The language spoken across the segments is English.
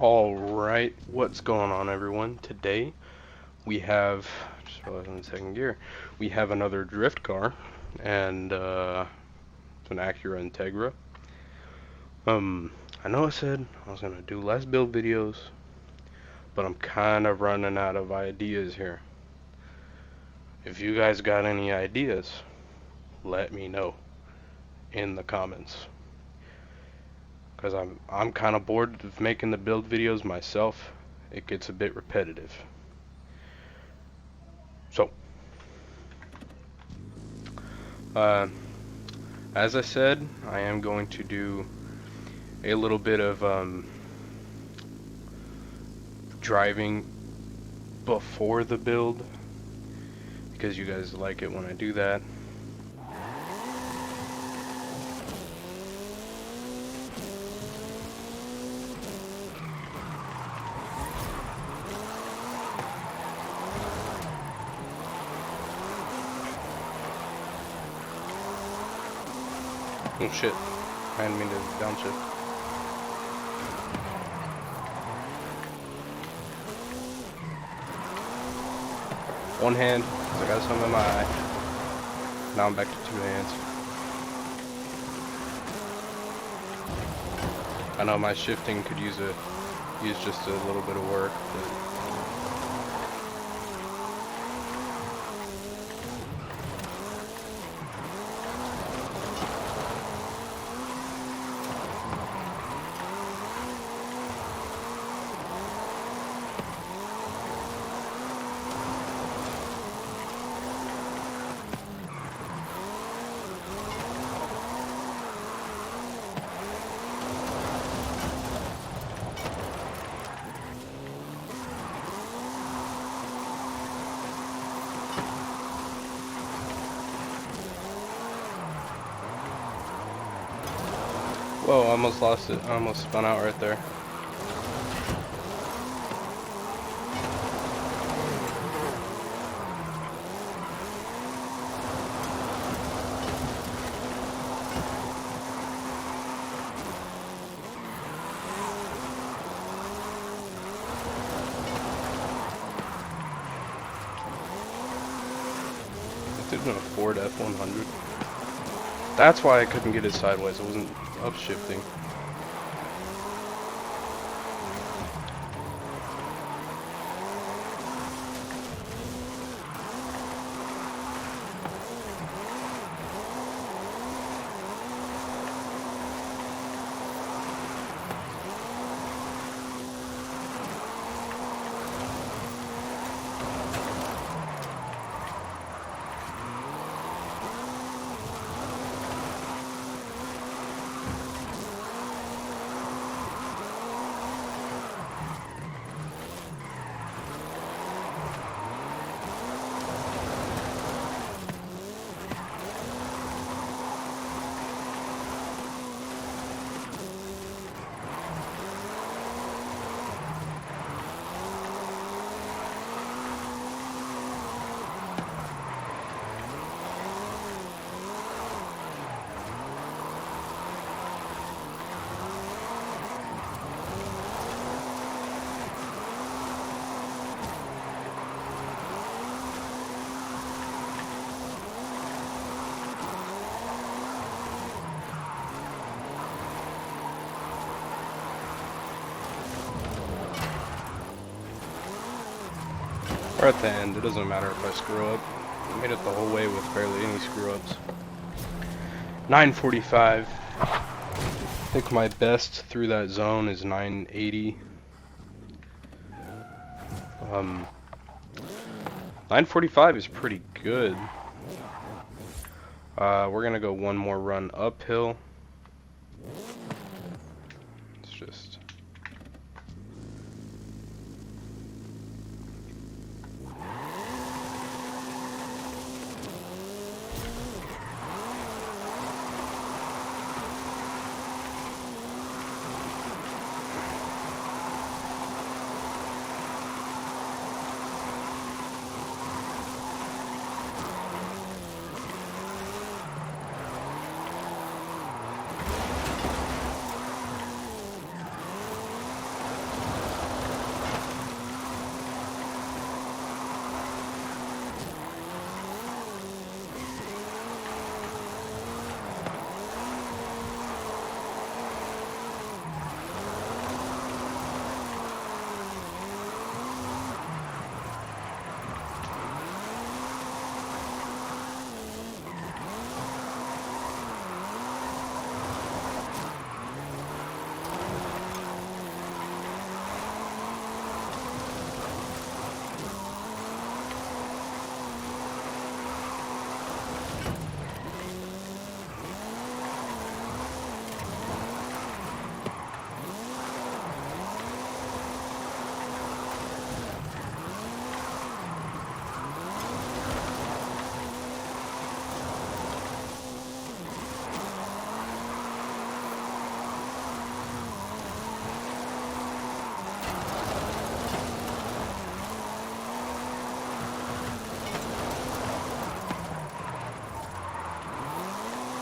Alright, what's going on everyone? Today we have, just realized in second gear, we have another drift car, and it's an Acura Integra. I know I said I was gonna do less build videos, but I'm kind of running out of ideas here. If you guys got any ideas, let me know in the comments. Because I'm kind of bored of making the build videos myself. It gets a bit repetitive. So, as I said, I am going to do a little bit of driving before the build, because you guys like it when I do that. Oh shit, I didn't mean to downshift. One hand, 'cause I got some in my eye. Now I'm back to two hands. I know my shifting could use just a little bit of work, but whoa, I almost lost it. I almost spun out right there. It's in a Ford F-100. That's why I couldn't get it sideways. It wasn't upshifting. We're at the end. It doesn't matter if I screw up. I made it the whole way with barely any screw ups. 945. I think my best through that zone is 980. 945 is pretty good. We're gonna go one more run uphill. It's just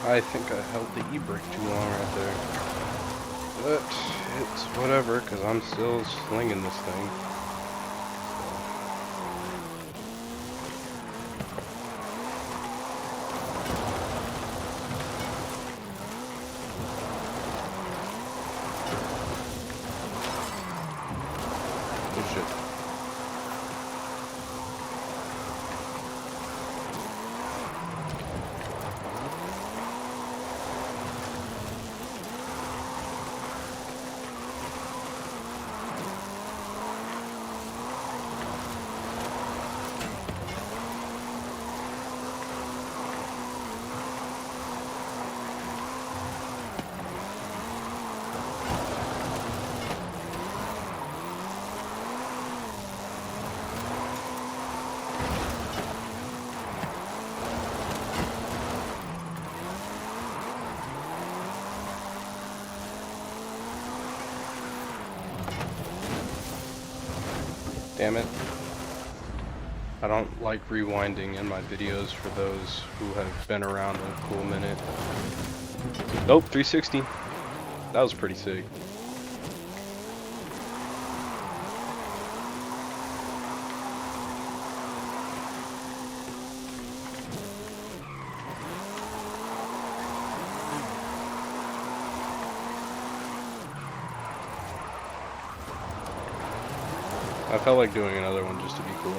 I think I held the e-brake too long right there. But it's whatever, because I'm still slinging this thing. Good shit. Damn it. I don't like rewinding in my videos for those who have been around a cool minute. Nope, 360. That was pretty sick. I felt like doing another one just to be cool.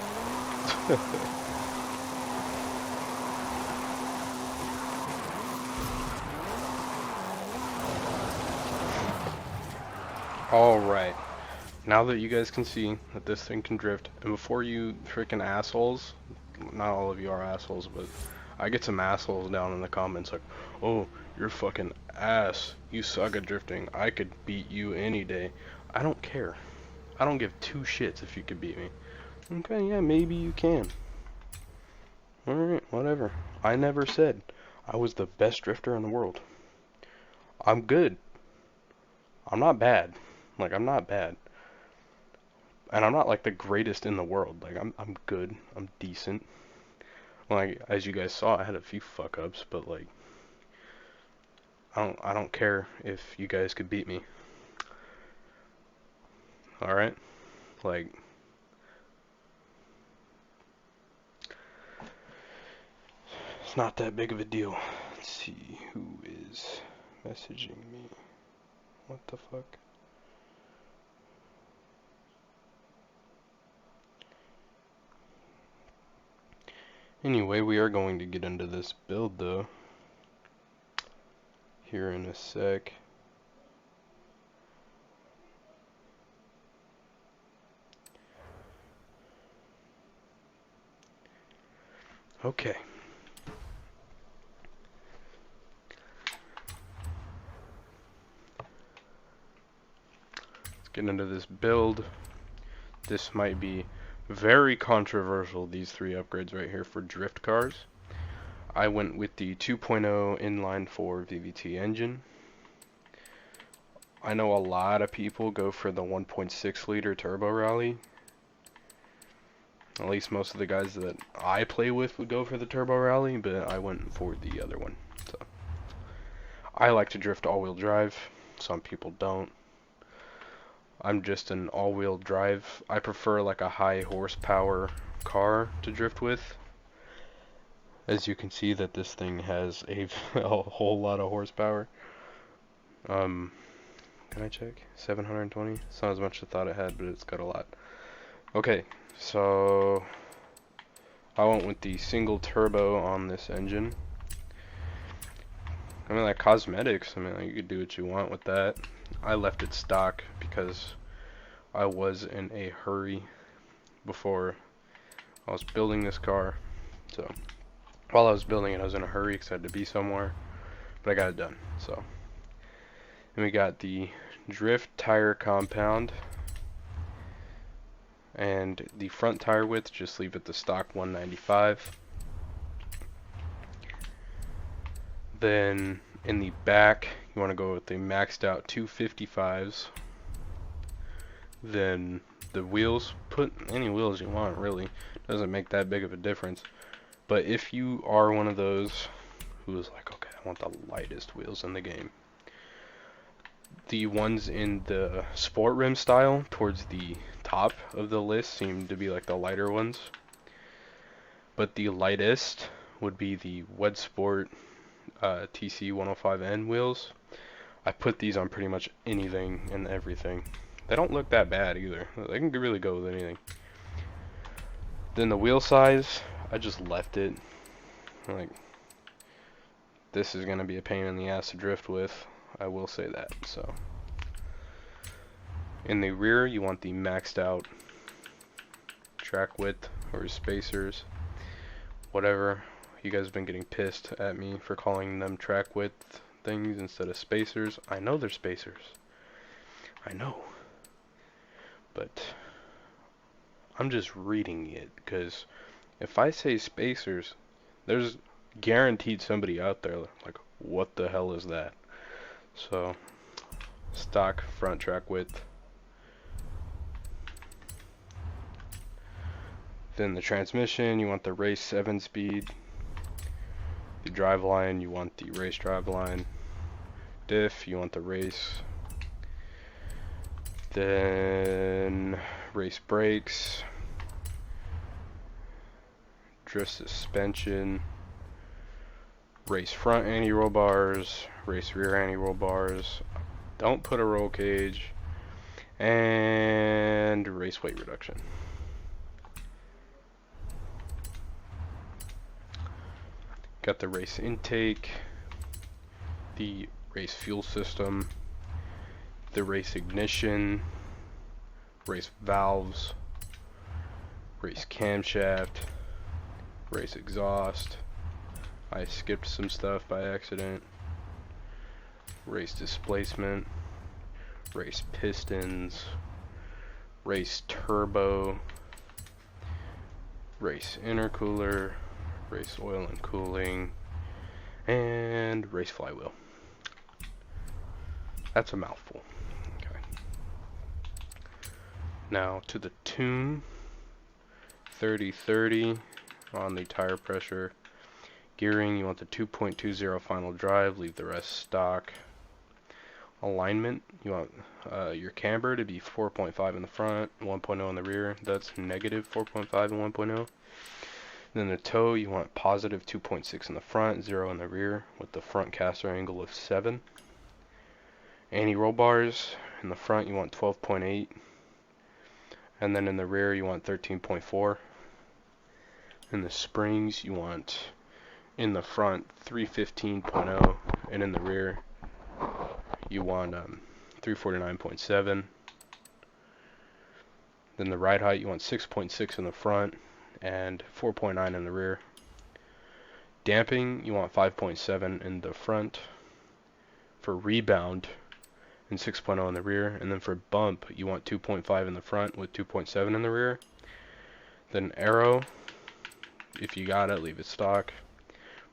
Alright, now that you guys can see that this thing can drift, and before you freaking assholes, not all of you are assholes, but I get some assholes down in the comments like, oh, you're fucking ass, you suck at drifting, I could beat you any day. I don't care. I don't give two shits if you could beat me. Okay, yeah, maybe you can. Alright, whatever. I never said I was the best drifter in the world. I'm good. I'm not bad. Like, I'm not bad. And I'm not like the greatest in the world. Like, I'm good. I'm decent. Like, as you guys saw, I had a few fuck ups, but like I don't care if you guys could beat me. Alright? Like, it's not that big of a deal. Let's see who is messaging me. What the fuck? Anyway, we are going to get into this build though here in a sec. Okay. Let's get into this build. This might be very controversial, these three upgrades right here for drift cars. I went with the 2.0 inline 4 VVT engine. I know a lot of people go for the 1.6 liter turbo rally. At least most of the guys that I play with would go for the turbo rally, but I went for the other one. So I like to drift all-wheel drive. Some people don't. I'm just an all-wheel drive. I prefer like a high horsepower car to drift with. As you can see that this thing has a whole lot of horsepower. Can I check? 720? It's not as much as I thought it had, but it's got a lot. Okay, so I went with the single turbo on this engine. I mean, like cosmetics, I mean, like, you could do what you want with that. I left it stock because I was in a hurry before I was building this car. So while I was building it, I was in a hurry because I had to be somewhere, but I got it done. So, and we got the drift tire compound, and the front tire width, just leave it the stock 195. Then in the back, you want to go with the maxed out 255s. Then the wheels, put any wheels you want, really. Doesn't make that big of a difference. But if you are one of those who is like, okay, I want the lightest wheels in the game. The ones in the sport rim style towards the top of the list seem to be like the lighter ones. But the lightest would be the Wed Sport TC 105N wheels. I put these on pretty much anything and everything. They don't look that bad either. They can really go with anything. Then the wheel size, I just left it. Like, this is going to be a pain in the ass to drift with. I will say that. So, in the rear, you want the maxed out track width or spacers. Whatever. You guys have been getting pissed at me for calling them track width things instead of spacers. I know they're spacers. I know. But I'm just reading it, because if I say spacers, there's guaranteed somebody out there like, what the hell is that? So, stock front track width. Then the transmission, you want the race 7-speed. The driveline, you want the race driveline. Diff, you want the race. Then race brakes. Drift suspension. Race front anti-roll bars. Race rear anti-roll bars. Don't put a roll cage. And race weight reduction. Got the race intake, the race fuel system, the race ignition, race valves, race camshaft, race exhaust. I skipped some stuff by accident. Race displacement, race pistons, race turbo, race intercooler, race oil and cooling, and race flywheel. That's a mouthful. Okay. Now to the tune. 30-30 on the tire pressure. Gearing, you want the 2.20 final drive, leave the rest stock. Alignment, you want your camber to be 4.5 in the front, 1.0 in the rear. That's negative 4.5 and 1.0. Then the toe, you want positive 2.6 in the front, 0 in the rear, with the front caster angle of 7. Anti-roll bars, in the front you want 12.8, and then in the rear you want 13.4. In the springs you want, in the front 315.0, and in the rear you want 349.7. Then the ride height, you want 6.6 in the front and 4.9 in the rear. Damping, you want 5.7 in the front. For rebound, and 6.0 in the rear. And then for bump, you want 2.5 in the front with 2.7 in the rear. Then aero, if you got it, leave it stock.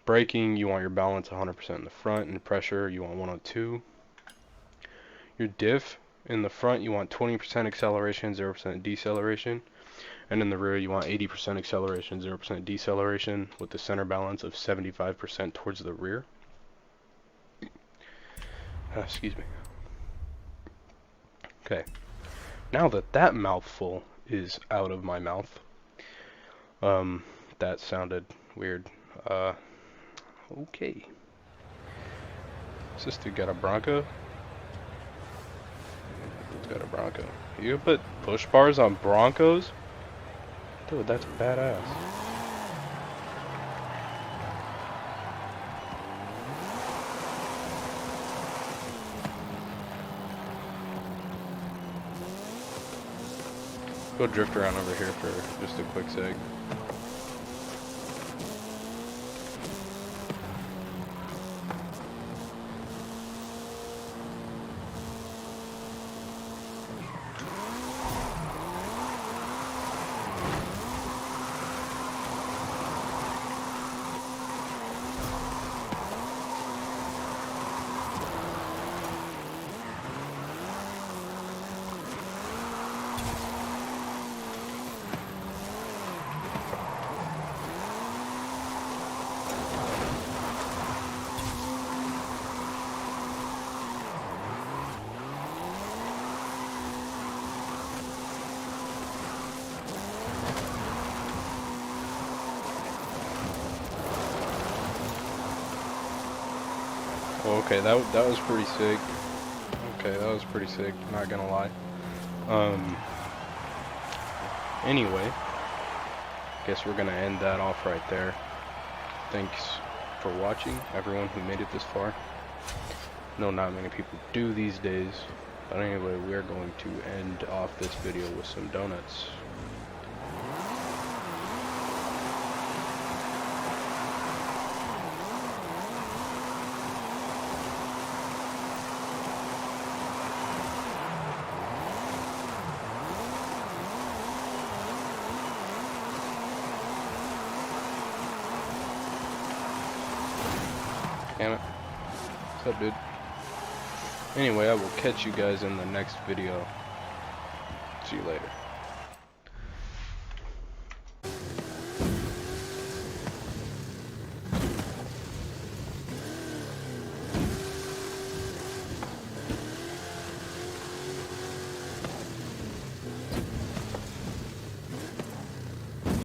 Braking, you want your balance 100% in the front, and pressure, you want 102. Your diff, in the front, you want 20% acceleration, 0% deceleration. And in the rear, you want 80% acceleration, 0% deceleration, with the center balance of 75% towards the rear. Excuse me. Okay. Now that that mouthful is out of my mouth, that sounded weird. Okay. Does this dude got a Bronco? It's got a Bronco. You put push bars on Broncos? Dude, that's badass. Go drift around over here for just a quick sec. Well, okay, that was pretty sick. Okay, that was pretty sick, not gonna lie. Anyway, guess we're gonna end that off right there. Thanks for watching, everyone who made it this far. No, not many people do these days. But anyway, we're going to end off this video with some donuts. Damn it. What's up, dude? Anyway, I will catch you guys in the next video. See you later.